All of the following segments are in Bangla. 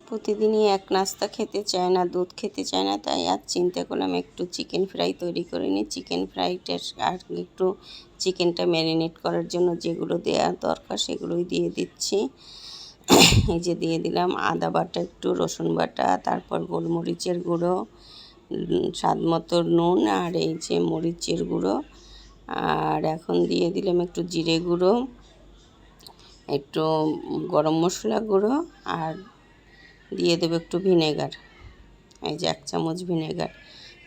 প্রতিদিনই এক নাস্তা খেতে চায় না, দুধ খেতে চায় না, তাই আজ চিন্তা করলাম একটু চিকেন ফ্রাই তৈরি করে নিই। চিকেন ফ্রাইটা আর একটু চিকেনটা ম্যারিনেট করার জন্য যেগুলো দেওয়া দরকার সেগুলোই দিয়ে দিচ্ছি। এই যে দিয়ে দিলাম আদা বাটা, একটু রসুন বাটা, তারপর গোলমরিচের গুঁড়ো, স্বাদ মতো নুন, আর এই যে মরিচের গুঁড়ো, আর এখন দিয়ে দিলাম একটু জিরে গুঁড়ো, একটু গরম মশলা গুঁড়ো, আর দিয়ে দেবো একটু ভিনেগার। এই যে 1 চামচ ভিনেগার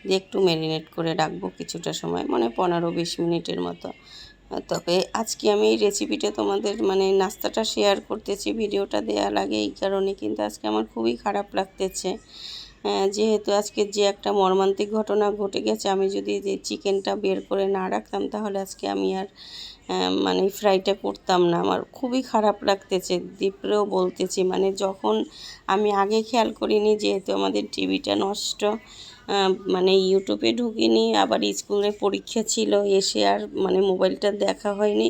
দিয়ে একটু ম্যারিনেট করে রাখবো কিছুটা সময়, মানে 15-20 মিনিটের মতো। তবে আজকে আমি এই রেসিপিটা তোমাদের নাস্তাটা শেয়ার করতেছি, ভিডিওটা দেওয়া লাগে এই কারণে, কিন্তু আজকে আমার খুবই খারাপ লাগতেছে। যেহেতু আজকে যে একটা মর্মান্তিক ঘটনা ঘটে গেছে, আমি যদি যে চিকেনটা বের করে না রাখতাম তাহলে আজকে আমি আর ফ্রাইটা করতাম না। আমার খুবই খারাপ লাগতেছে, দীপরেও বলতেছি, যখন আমি আগে খেয়াল করিনি, যেহেতু আমাদের টিভিটা নষ্ট, ইউটিউবে ঢুকিনি, আবার স্কুলের পরীক্ষা ছিল, এসে আর মোবাইলটা দেখা হয়নি।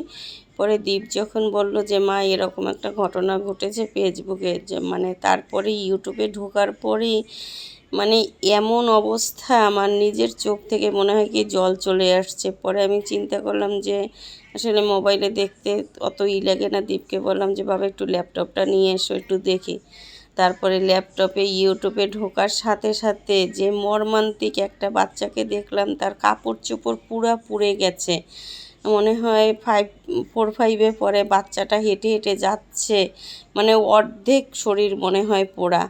পরে দীপ যখন বলল যে মা এরকম একটা ঘটনা ঘটেছে ফেসবুকে, যে তারপরে ইউটিউবে ঢোকার পরেই এমন অবস্থা, আমার নিজের চোখ থেকে মনে হয় কি জল চলে আসছে। পরে আমি চিন্তা করলাম যে আসলে মোবাইলে দেখতে অত লাগে না। দীপকে বললাম যে বাবা একটু ল্যাপটপটা নিয়ে এসো, একটু দেখি। তারপরে ল্যাপটপে ইউটিউবে ঢোকার সাথে সাথে যে মর্মান্তিক একটা বাচ্চাকে দেখলাম, তার কাপড় চোপড় পুরা পুড়ে গেছে। মনে হয় 4-5-এ পরে বাচ্চাটা হেঁটে হেঁটে যাচ্ছে, অর্ধেক শরীর মনে হয় পোড়া।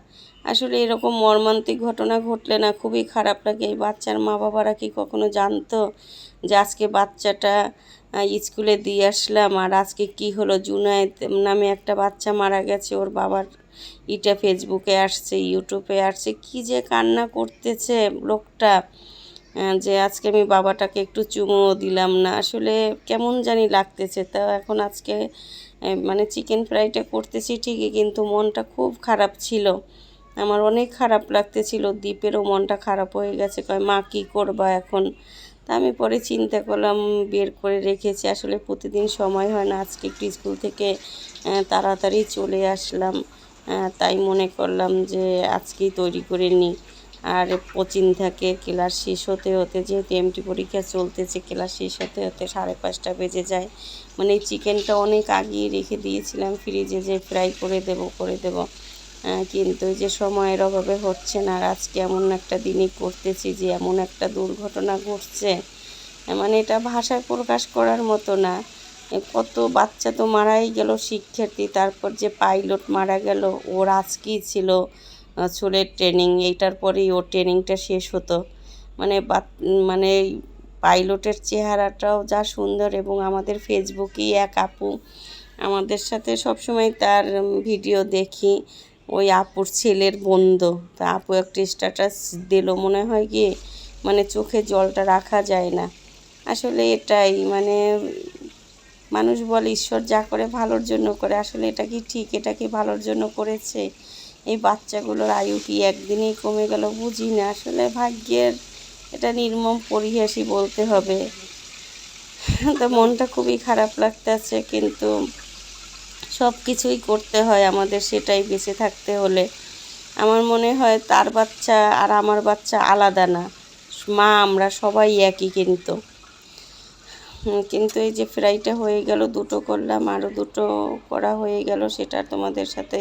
আসলে এরকম মর্মান্তিক ঘটনা ঘটলে না খুবই খারাপ লাগে। এই বাচ্চার মা বাবারা কি কখনো জানতো যে আজকে বাচ্চাটা স্কুলে দিয়ে আসলাম, আর আজকে কি হলো, জুনায়েদ নামে একটা বাচ্চা মারা গেছে, ওর বাবার ফেসবুকে আসছে, ইউটিউবে আসছে, কি যে কান্না করতেছে লোকটা, যে আজকে আমি বাবাটাকে একটু চুমুও দিলাম না। আসলে কেমন জানি লাগতেছে। তা এখন আজকে চিকেন ফ্রাইটা করতেছি ঠিকই, কিন্তু মনটা খুব খারাপ ছিল, আমার অনেক খারাপ লাগতেছিল। দীপেরও মনটা খারাপ হয়ে গেছে, কয় মা কী করবা এখন। তা আমি পরে চিন্তা করলাম, বের করে রেখেছি। আসলে প্রতিদিন সময় হয় না, আজকে একটু স্কুল থেকে তাড়াতাড়ি চলে আসলাম, তাই মনে করলাম যে আজকেই তৈরি করে নিই। আর কোচিং থাকে, ক্লাস শেষ হতে হতে, যেহেতু এমটি পরীক্ষা চলতেছে, ক্লাস শেষ হতে হতে 5:30 বেজে যায়। এই চিকেনটা অনেক আগেই রেখে দিয়েছিলাম ফ্রিজে, যে ফ্রাই করে দেব, কিন্তু যে সময়ের অভাবে হচ্ছে না। আর আজকে এমন একটা দিনই করতেছি যে এমন একটা দুর্ঘটনা ঘটছে, এটা ভাষায় প্রকাশ করার মতো না। কত বাচ্চা তো মারাই গেল, শিক্ষার্থী, তারপর যে পাইলট মারা গেল, ওর আজকেই ছিল চুলের ট্রেনিং, এইটার পরেই ওর ট্রেনিংটা শেষ হতো। মানে পাইলটের চেহারাটাও যা সুন্দর, এবং আমাদের ফেসবুকেই এক আপু আমাদের সাথে সবসময় তার ভিডিও দেখি, ওই আপুর ছেলের বন্ধু, তা আপু একটা স্ট্যাটাস দিল, মনে হয় কি চোখে জলটা রাখা যায় না। আসলে এটাই মানুষ বলে ঈশ্বর যা করে ভালোর জন্য করে, আসলে এটা কি ঠিক, এটা কি ভালোর জন্য করেছে? এই বাচ্চাগুলোর আয়ু কি একদিনেই কমে গেল, বুঝি না। আসলে ভাগ্যের এটা নির্মম পরিহাসই বলতে হবে। তো মনটা খুবই খারাপ লাগতেছে, কিন্তু সব কিছুই করতে হয় আমাদের, সেটাই বেঁচে থাকতে হলে। আমার মনে হয় তার বাচ্চা আর আমার বাচ্চা আলাদা না, মা আমরা সবাই একই। কিন্তু এই যে ফ্রাইটা হয়ে গেল, 2টো করলাম, আরও 2টো করা হয়ে গেল, সেটা তোমাদের সাথে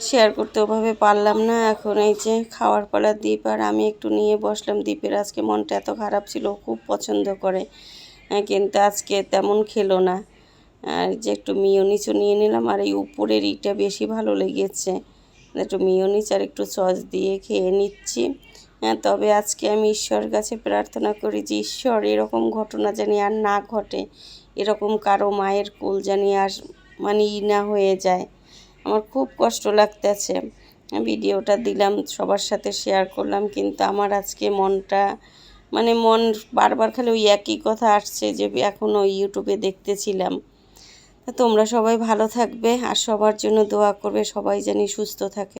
শেয়ার করতে ওভাবে পারলাম না। এখন এই যে খাওয়ার পালা, দীপ আর আমি একটু নিয়ে বসলাম। দীপের আজকে মনটা এত খারাপ ছিল, খুব পছন্দ করে, কিন্তু আজকে তেমন খেলো না। আর যে একটু মিওনিচও নিয়ে নিলাম, আর এই উপরের ইটা বেশি ভালো লেগেছে, একটু মিওনিচ আর একটু সস দিয়ে খেয়ে নিচ্ছি। তবে আজকে আমি ঈশ্বরের কাছে প্রার্থনা করি যে ঈশ্বর এরকম ঘটনা জানি আর না ঘটে, এরকম কারো মায়ের কোল জানি আর না হয়ে যায়। আমার খুব কষ্ট লাগতেছে। ভিডিওটা দিলাম, সবার সাথে শেয়ার করলাম, কিন্তু আমার আজকে মনটা মন বারবার খালি ওই একই কথা আসছে, যে এখনও ইউটিউবে দেখতেছিলাম। তোমরা সবাই ভালো থাকবে আর সবার জন্য দোয়া করবে, সবাই জানি সুস্থ থাকে।